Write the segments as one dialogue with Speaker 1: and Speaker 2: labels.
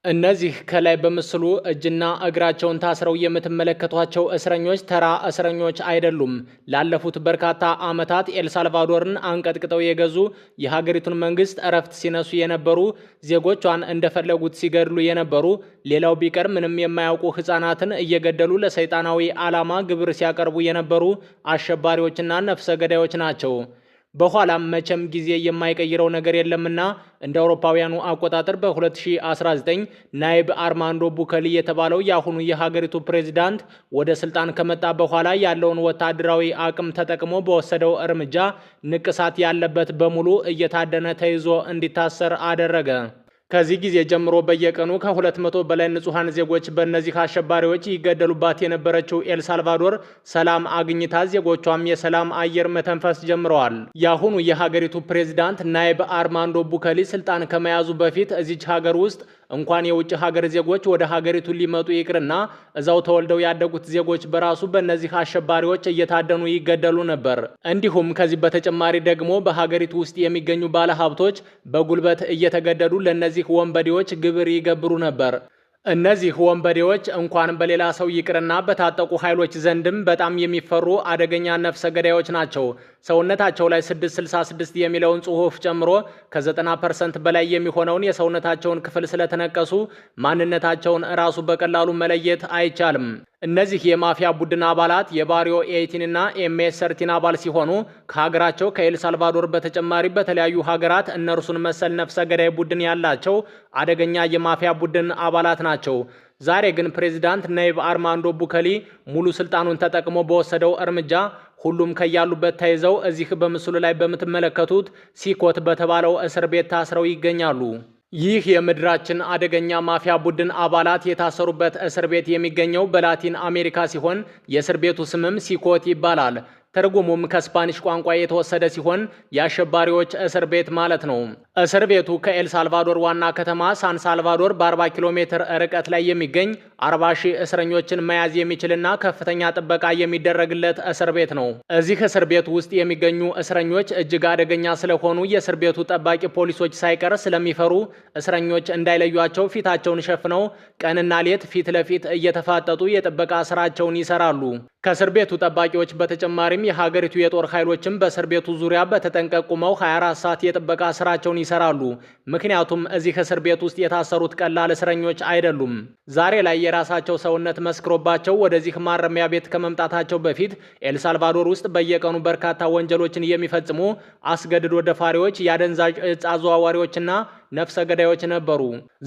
Speaker 1: እነዚህ ከላይ በምስሉ እጅና እግራቸውን ታስረው የምትመለከቷቸው እስረኞች ተራ እስረኞች አይደሉም። ላለፉት በርካታ ዓመታት ኤልሳልቫዶርን አንቀጥቅጠው የገዙ የሀገሪቱን መንግስት እረፍት ሲነሱ የነበሩ ዜጎቿን እንደፈለጉት ሲገድሉ የነበሩ ሌላው ቢቀር ምንም የማያውቁ ህፃናትን እየገደሉ ለሰይጣናዊ ዓላማ ግብር ሲያቀርቡ የነበሩ አሸባሪዎችና ነፍሰ ገዳዮች ናቸው። በኋላም መቼም ጊዜ የማይቀይረው ነገር የለምና እንደ አውሮፓውያኑ አቆጣጠር በ2019 ናይብ አርማንዶ ቡከሊ የተባለው የአሁኑ የሀገሪቱ ፕሬዝዳንት ወደ ስልጣን ከመጣ በኋላ ያለውን ወታደራዊ አቅም ተጠቅሞ በወሰደው እርምጃ ንቅሳት ያለበት በሙሉ እየታደነ ተይዞ እንዲታሰር አደረገ። ከዚህ ጊዜ ጀምሮ በየቀኑ ከ200 በላይ ንጹሃን ዜጎች በእነዚህ አሸባሪዎች ይገደሉባት የነበረችው ኤልሳልቫዶር ሰላም አግኝታ ዜጎቿም የሰላም አየር መተንፈስ ጀምረዋል። የአሁኑ የሀገሪቱ ፕሬዝዳንት ናይብ አርማንዶ ቡከሊ ስልጣን ከመያዙ በፊት እዚች ሀገር ውስጥ እንኳን የውጭ ሀገር ዜጎች ወደ ሀገሪቱ ሊመጡ ይቅርና እዛው ተወልደው ያደጉት ዜጎች በራሱ በእነዚህ አሸባሪዎች እየታደኑ ይገደሉ ነበር። እንዲሁም ከዚህ በተጨማሪ ደግሞ በሀገሪቱ ውስጥ የሚገኙ ባለሀብቶች በጉልበት እየተገደዱ ለእነዚህ ወንበዴዎች ግብር ይገብሩ ነበር። እነዚህ ወንበዴዎች እንኳን በሌላ ሰው ይቅርና በታጠቁ ኃይሎች ዘንድም በጣም የሚፈሩ አደገኛ ነፍሰ ገዳዮች ናቸው። ሰውነታቸው ላይ 666 የሚለውን ጽሑፍ ጨምሮ ከ90% በላይ የሚሆነውን የሰውነታቸውን ክፍል ስለተነቀሱ ማንነታቸውን እራሱ በቀላሉ መለየት አይቻልም። እነዚህ የማፊያ ቡድን አባላት የባሪዮ 18 እና ኤምኤስ 13 አባል ሲሆኑ ከሀገራቸው ከኤልሳልቫዶር በተጨማሪ በተለያዩ ሀገራት እነርሱን መሰል ነፍሰ ገዳይ ቡድን ያላቸው አደገኛ የማፊያ ቡድን አባላት ናቸው። ዛሬ ግን ፕሬዝዳንት ናይብ አርማንዶ ቡከሊ ሙሉ ስልጣኑን ተጠቅሞ በወሰደው እርምጃ ሁሉም ከያሉበት ተይዘው እዚህ በምስሉ ላይ በምትመለከቱት ሲኮት በተባለው እስር ቤት ታስረው ይገኛሉ። ይህ የምድራችን አደገኛ ማፊያ ቡድን አባላት የታሰሩበት እስር ቤት የሚገኘው በላቲን አሜሪካ ሲሆን የእስር ቤቱ ስምም ሲኮት ይባላል። ትርጉሙም ከስፓኒሽ ቋንቋ የተወሰደ ሲሆን የአሸባሪዎች እስር ቤት ማለት ነው። እስር ቤቱ ከኤልሳልቫዶር ዋና ከተማ ሳን ሳልቫዶር በ40 ኪሎ ሜትር ርቀት ላይ የሚገኝ 40 ሺህ እስረኞችን መያዝ የሚችልና ከፍተኛ ጥበቃ የሚደረግለት እስር ቤት ነው። እዚህ እስር ቤት ውስጥ የሚገኙ እስረኞች እጅግ አደገኛ ስለሆኑ የእስር ቤቱ ጠባቂ ፖሊሶች ሳይቀር ስለሚፈሩ እስረኞች እንዳይለዩቸው ፊታቸውን ሸፍነው ቀንና ሌት ፊት ለፊት እየተፋጠጡ የጥበቃ ስራቸውን ይሰራሉ። ከእስር ቤቱ ጠባቂዎች በተጨማሪም የሀገሪቱ የጦር ኃይሎችም በእስር ቤቱ ዙሪያ በተጠንቀቅ ቆመው 24 ሰዓት የጥበቃ ስራቸውን ይሰራሉ። ምክንያቱም እዚህ እስር ቤት ውስጥ የታሰሩት ቀላል እስረኞች አይደሉም። ዛሬ ላይ የራሳቸው ሰውነት መስክሮባቸው ወደዚህ ማረሚያ ቤት ከመምጣታቸው በፊት ኤልሳልቫዶር ውስጥ በየቀኑ በርካታ ወንጀሎችን የሚፈጽሙ አስገድዶ ደፋሪዎች፣ የአደንዛዥ እጽ አዘዋዋሪዎችና ነፍሰ ገዳዮች ነበሩ።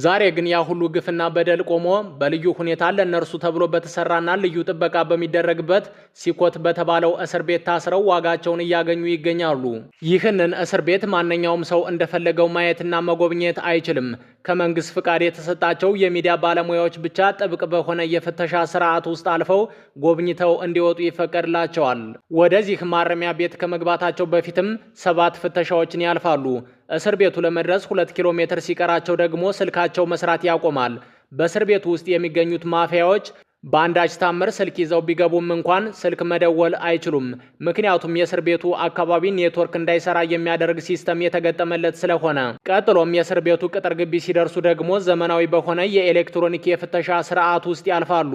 Speaker 1: ዛሬ ግን ያ ሁሉ ግፍና በደል ቆሞ በልዩ ሁኔታ ለእነርሱ ተብሎ በተሰራና ልዩ ጥበቃ በሚደረግበት ሲኮት በተባለው እስር ቤት ታስረው ዋጋቸውን እያገኙ ይገኛሉ። ይህንን እስር ቤት ማንኛውም ሰው እንደፈለገው ማየትና መጎብኘት አይችልም። ከመንግስት ፍቃድ የተሰጣቸው የሚዲያ ባለሙያዎች ብቻ ጥብቅ በሆነ የፍተሻ ስርዓት ውስጥ አልፈው ጎብኝተው እንዲወጡ ይፈቀድላቸዋል። ወደዚህ ማረሚያ ቤት ከመግባታቸው በፊትም 7 ፍተሻዎችን ያልፋሉ። እስር ቤቱ ለመድረስ 2 ኪሎ ሜትር ሲቀራቸው ደግሞ ስልካቸው መስራት ያቆማል። በእስር ቤቱ ውስጥ የሚገኙት ማፊያዎች በአንዳች ታምር ስልክ ይዘው ቢገቡም እንኳን ስልክ መደወል አይችሉም። ምክንያቱም የእስር ቤቱ አካባቢ ኔትወርክ እንዳይሰራ የሚያደርግ ሲስተም የተገጠመለት ስለሆነ። ቀጥሎም የእስር ቤቱ ቅጥር ግቢ ሲደርሱ ደግሞ ዘመናዊ በሆነ የኤሌክትሮኒክ የፍተሻ ስርዓት ውስጥ ያልፋሉ።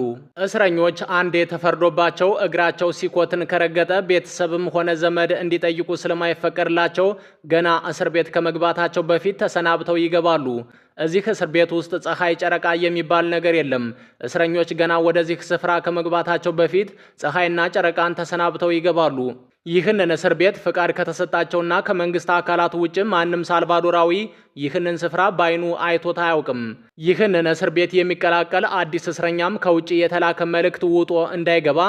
Speaker 1: እስረኞች አንዴ ተፈርዶባቸው እግራቸው ሲኮትን ከረገጠ ቤተሰብም ሆነ ዘመድ እንዲጠይቁ ስለማይፈቀድላቸው ገና እስር ቤት ከመግባታቸው በፊት ተሰናብተው ይገባሉ። እዚህ እስር ቤት ውስጥ ፀሐይ፣ ጨረቃ የሚባል ነገር የለም። እስረኞች ገና ወደዚህ ስፍራ ከመግባታቸው በፊት ፀሐይና ጨረቃን ተሰናብተው ይገባሉ። ይህንን እስር ቤት ፍቃድ ከተሰጣቸውና ከመንግስት አካላት ውጭ ማንም ሳልቫዶራዊ ይህንን ስፍራ ባይኑ አይቶት አያውቅም። ይህንን እስር ቤት የሚቀላቀል አዲስ እስረኛም ከውጭ የተላከ መልእክት ውጦ እንዳይገባ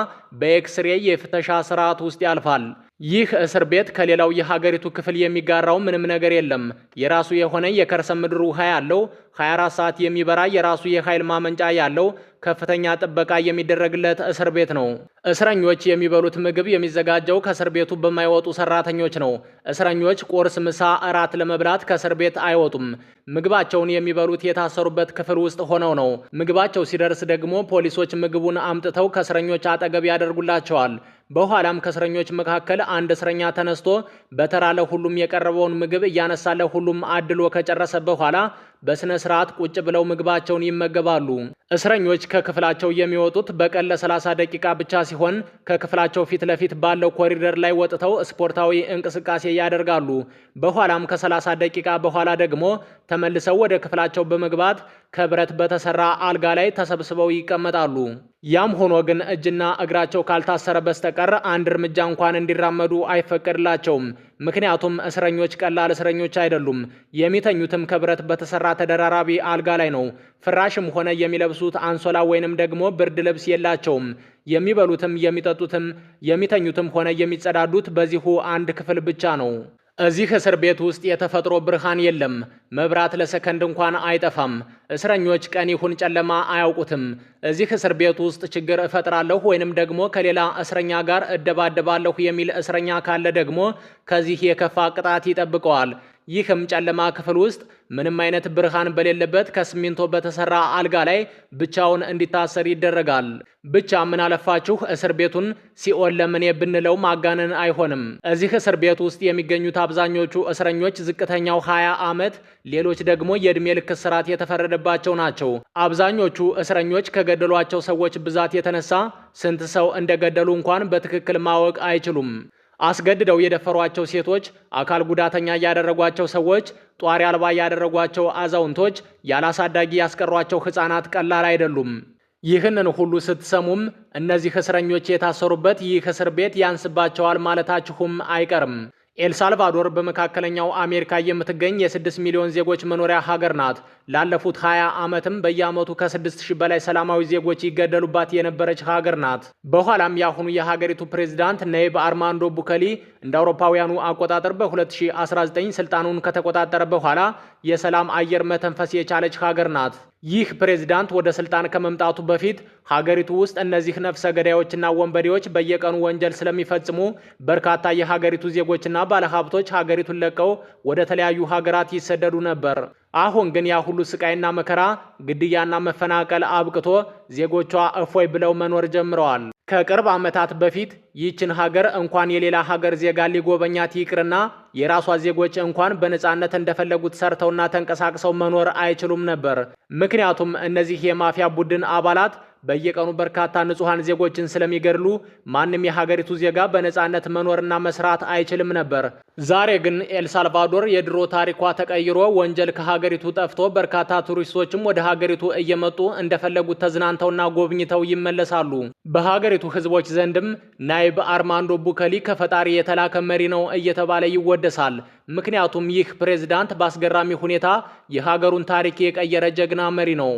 Speaker 1: በኤክስሬ የፍተሻ ስርዓት ውስጥ ያልፋል። ይህ እስር ቤት ከሌላው የሀገሪቱ ክፍል የሚጋራው ምንም ነገር የለም። የራሱ የሆነ የከርሰ ምድር ውሃ ያለው 24 ሰዓት የሚበራ የራሱ የኃይል ማመንጫ ያለው ከፍተኛ ጥበቃ የሚደረግለት እስር ቤት ነው። እስረኞች የሚበሉት ምግብ የሚዘጋጀው ከእስር ቤቱ በማይወጡ ሰራተኞች ነው። እስረኞች ቁርስ፣ ምሳ፣ እራት ለመብላት ከእስር ቤት አይወጡም። ምግባቸውን የሚበሉት የታሰሩበት ክፍል ውስጥ ሆነው ነው። ምግባቸው ሲደርስ ደግሞ ፖሊሶች ምግቡን አምጥተው ከእስረኞች አጠገብ ያደርጉላቸዋል። በኋላም ከእስረኞች መካከል አንድ እስረኛ ተነስቶ በተራ ለሁሉም የቀረበውን ምግብ እያነሳ ለሁሉም አድሎ ከጨረሰ በኋላ በስነ ስርዓት ቁጭ ብለው ምግባቸውን ይመገባሉ። እስረኞች ከክፍላቸው የሚወጡት በቀን ለ30 ደቂቃ ብቻ ሲሆን ከክፍላቸው ፊት ለፊት ባለው ኮሪደር ላይ ወጥተው ስፖርታዊ እንቅስቃሴ ያደርጋሉ። በኋላም ከ30 ደቂቃ በኋላ ደግሞ ተመልሰው ወደ ክፍላቸው በመግባት ከብረት በተሰራ አልጋ ላይ ተሰብስበው ይቀመጣሉ። ያም ሆኖ ግን እጅና እግራቸው ካልታሰረ በስተቀር አንድ እርምጃ እንኳን እንዲራመዱ አይፈቀድላቸውም። ምክንያቱም እስረኞች ቀላል እስረኞች አይደሉም። የሚተኙትም ከብረት በተሰራ ተደራራቢ አልጋ ላይ ነው። ፍራሽም ሆነ የሚለብሱት አንሶላ ወይንም ደግሞ ብርድ ልብስ የላቸውም። የሚበሉትም የሚጠጡትም የሚተኙትም ሆነ የሚጸዳዱት በዚሁ አንድ ክፍል ብቻ ነው። እዚህ እስር ቤት ውስጥ የተፈጥሮ ብርሃን የለም። መብራት ለሰከንድ እንኳን አይጠፋም። እስረኞች ቀን ይሁን ጨለማ አያውቁትም። እዚህ እስር ቤት ውስጥ ችግር እፈጥራለሁ ወይንም ደግሞ ከሌላ እስረኛ ጋር እደባደባለሁ የሚል እስረኛ ካለ ደግሞ ከዚህ የከፋ ቅጣት ይጠብቀዋል። ይህም ጨለማ ክፍል ውስጥ ምንም አይነት ብርሃን በሌለበት ከሲሚንቶ በተሰራ አልጋ ላይ ብቻውን እንዲታሰር ይደረጋል። ብቻ ምን አለፋችሁ እስር ቤቱን ሲኦል ለምኔ ብንለው ማጋነን አይሆንም። እዚህ እስር ቤት ውስጥ የሚገኙት አብዛኞቹ እስረኞች ዝቅተኛው 20 ዓመት፣ ሌሎች ደግሞ የዕድሜ ልክ እስራት የተፈረደባቸው ናቸው። አብዛኞቹ እስረኞች ከገደሏቸው ሰዎች ብዛት የተነሳ ስንት ሰው እንደገደሉ እንኳን በትክክል ማወቅ አይችሉም። አስገድደው የደፈሯቸው ሴቶች፣ አካል ጉዳተኛ ያደረጓቸው ሰዎች፣ ጧሪ አልባ ያደረጓቸው አዛውንቶች፣ ያላሳዳጊ ያስቀሯቸው ሕፃናት ቀላል አይደሉም። ይህንን ሁሉ ስትሰሙም እነዚህ እስረኞች የታሰሩበት ይህ እስር ቤት ያንስባቸዋል ማለታችሁም አይቀርም። ኤልሳልቫዶር በመካከለኛው አሜሪካ የምትገኝ የ6 ሚሊዮን ዜጎች መኖሪያ ሀገር ናት። ላለፉት 20 ዓመትም በየዓመቱ ከ6000 በላይ ሰላማዊ ዜጎች ይገደሉባት የነበረች ሀገር ናት። በኋላም የአሁኑ የሀገሪቱ ፕሬዝዳንት ነይብ አርማንዶ ቡከሊ እንደ አውሮፓውያኑ አቆጣጠር በ2019 ስልጣኑን ከተቆጣጠረ በኋላ የሰላም አየር መተንፈስ የቻለች ሀገር ናት። ይህ ፕሬዝዳንት ወደ ስልጣን ከመምጣቱ በፊት ሀገሪቱ ውስጥ እነዚህ ነፍሰ ገዳዮችና ወንበዴዎች በየቀኑ ወንጀል ስለሚፈጽሙ በርካታ የሀገሪቱ ዜጎችና ባለሀብቶች ሀገሪቱን ለቀው ወደ ተለያዩ ሀገራት ይሰደዱ ነበር። አሁን ግን ያ ሁሉ ስቃይና መከራ፣ ግድያና መፈናቀል አብቅቶ ዜጎቿ እፎይ ብለው መኖር ጀምረዋል። ከቅርብ ዓመታት በፊት ይህችን ሀገር እንኳን የሌላ ሀገር ዜጋ ሊጎበኛት ይቅርና የራሷ ዜጎች እንኳን በነጻነት እንደፈለጉት ሰርተውና ተንቀሳቅሰው መኖር አይችሉም ነበር። ምክንያቱም እነዚህ የማፊያ ቡድን አባላት በየቀኑ በርካታ ንጹሃን ዜጎችን ስለሚገድሉ ማንም የሀገሪቱ ዜጋ በነጻነት መኖርና መስራት አይችልም ነበር። ዛሬ ግን ኤልሳልቫዶር የድሮ ታሪኳ ተቀይሮ ወንጀል ከሀገሪቱ ጠፍቶ በርካታ ቱሪስቶችም ወደ ሀገሪቱ እየመጡ እንደፈለጉት ተዝናንተውና ጎብኝተው ይመለሳሉ። በሀገሪቱ ሕዝቦች ዘንድም ናይብ አርማንዶ ቡከሊ ከፈጣሪ የተላከ መሪ ነው እየተባለ ይወደሳል። ምክንያቱም ይህ ፕሬዝዳንት በአስገራሚ ሁኔታ የሀገሩን ታሪክ የቀየረ ጀግና መሪ ነው።